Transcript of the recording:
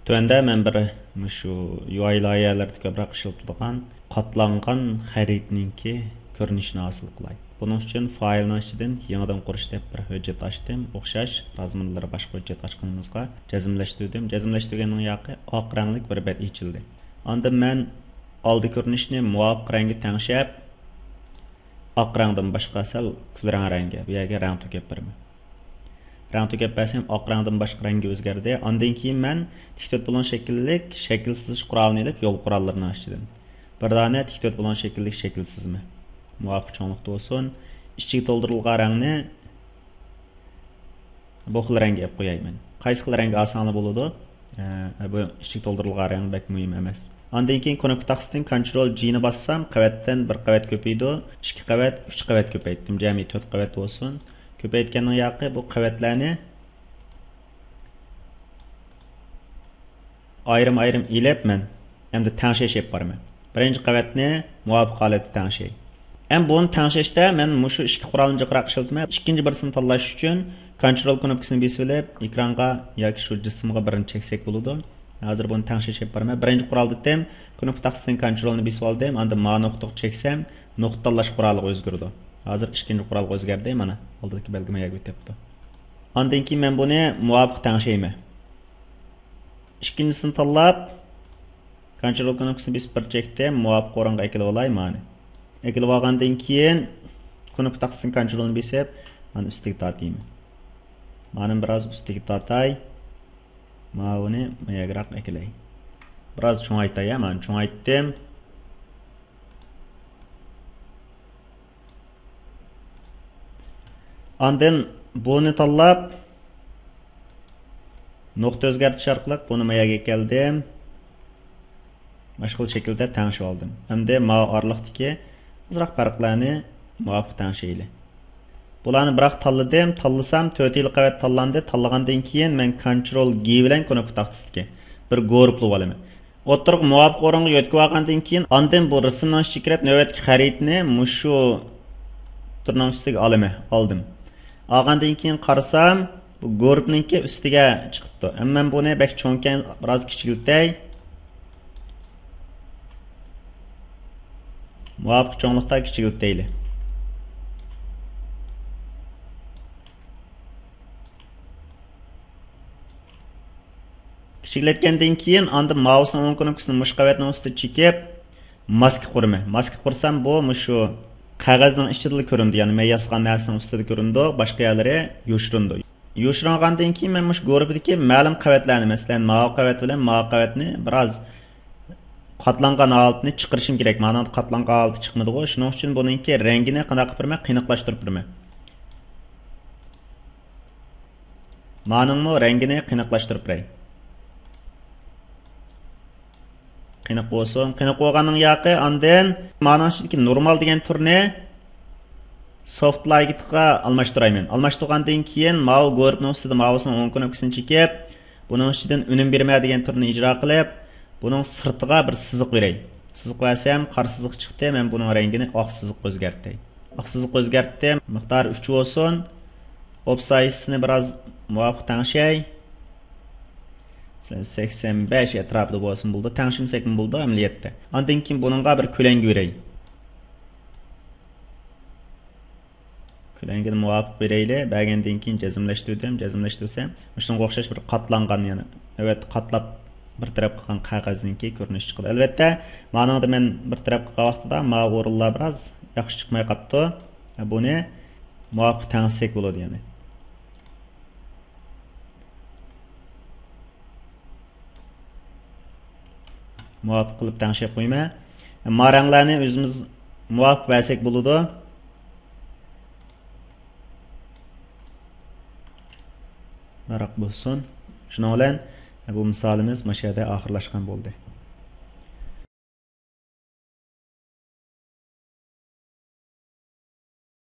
Tövəndə mən bir şu UI layihələrdə köprək işlətdiğən qatlanğan xəritəninki görünüşünü hasil qılay. Bunun üçün faylın içindən yenidən qurish deb bir hüccət açdım. Oxşaş razmınları başqa hüccət açqanımızға cəzimləşdirdim. Cəzimləşdirgənin yağı oq rənglik bir bət içildi. Anda mən aldı görünüşünü muvafiq rəngə təngşəb oq rəngdən başqa sal kül rəngə bu yerga rəng töküb birmi. Rəng töküb bəsəm oq rəngdən başqa rəngə özgərdi. Ondan keyin mən dikdört bulan şəkillik şəkilsiz quralını edib yol qurallarını açdım. Bir dana dikdört bulan şəkillik şəkilsizmi? Muvafiq çoğunluqda olsun. İçkiga to'ldirilgan rangni bu xil rangga qo'yayman. Qaysi xil rang osonli bo'ladi? Bu ichiga to'ldirilgan rang bak muhim emas. Ondan keyin knopka taqsidan Ctrl G ni bassam, qavatdan bir qavat ko'paydi, 2 qavat, 3 qavat ko'paytdim. Jami 4 qavat bo'lsin. Ko'paytganning yoqi bu qavatlarni ayrim ilib men endi tangshashib boraman. Birinchi qavatni muvofiq holatda tangshay. Hem bunu tanışışda men mushu ikki qurolni jiqroq ishlatmay, ikkinchi birisini tanlash uchun Ctrl knopkasini bosib olib, ekranga yoki shu jismga birini cheksak bo'ladi. Hozir buni tanishib boraman. Birinchi qurolni dedim, knopka taqsidan Ctrl ni bosib oldim, endi ma nuqtaga cheksam, nuqta tanlash quroliga o'zgardi. Hozir ikkinchi qurolga o'zgardi, mana oldidagi belgimaga o'tibdi. Ondan keyin men buni muvofiq tanishayman. Ikkinchisini tanlab, Ctrl knopkasini bosib bir chekdim, muvofiq o'ringa ekilib olay mani. Ekilib olgandan keyin knopka taqsidan Ctrl ni bosib, mana ustiga tortayman. Mana biroz ustiga tortay. Mana buni mayagroq ekilay. Biroz cho'ngaytay, mana cho'ngaytdim. Ondan buni tanlab nuqta o'zgartirish orqali buni mayaga keldim. Boshqa shaklda tanishib oldim. Hamda ma oraliqdagi azroq farqlarni muvofiq tanishayli. Bularni biroq tanladim, tanlasam 4 yil qavat tanlandi. Tanlagandan keyin men Ctrl G bilan knopka taqsiga bir guruhlab olaman. O'tirib muvofiq o'ringa yetkazib olgandan keyin ondan bu rasmdan chiqarib navbatdagi xaritani mushu turning ustiga olaman. Oldim. Olgandan keyin qarasam, bu guruhninki ustiga chiqibdi. Ammo buni bak cho'nkan biroz kichiltay. Muvofiq cho'nlikda kichiltayli. Kichiklatgandan keyin anda mousening o'ng knopkasini mush qavatning ustida chekib maska quraman. Maska qursam bu shu qog'ozning ichida ko'rindi, ya'ni men yozgan narsaning ustida ko'rindi, boshqa yerlari yo'shirindi. Yo'shirgandan keyin men mush guruhdagi ma'lum qavatlarni, masalan, mao qavat bilan mao qavatni biroz qatlangan holatni chiqarishim kerak. Mana qatlangan holati chiqmadi-ku. Shuning uchun buningki rangini qanday qilib birman, qiyiqlashtirib birman. Ma'ningmi rangini qiyiqlashtirib biray. Qiyiq bo'lsin. Qiyiq bo'lganning yoqi ondan mana shuniki normal degan turni soft lightga almashtirayman. Almashtirgandan keyin mao guruhning ustida mousening o'ng knopkasini chekib, buning ichidan unum berma degan turni ijro qilib, buning sirtiga bir siziq beray. Siziq versem, qora siziq chiqdi. Men buning rangini oq siziq o'zgartay. Oq siziq o'zgartdim. Miqdor 3 bo'lsin. Offsize-ni biroz muvofiq tangshay. 85 atrofida bo'lsin bo'ldi. Tangshimsakmi bo'ldi amaliyotda. Ondan keyin buningga bir ko'langi beray. Ko'langini muvofiq berayli. Bergandan keyin jazmlashtirdim. Jazmlashtirsam, shunga o'xshash bir qatlangan, ya'ni evet qatlab bir taraf qilgan qog'ozninki ko'rinish chiqdi. Albatta, ma'noda men bir taraf qilgan vaqtida ma o'rinlar biroz yaxshi chiqmay qoldi. Buni muvofiq tangsak bo'ladi, ya'ni. Muvofiq qilib tangshab qo'yma. Ma ranglarni o'zimiz muvofiq bersak bo'ladi. Baroq bo'lsin. Shuning bilan bu misolimiz mana shu yerda oxirlashgan bo'ldi.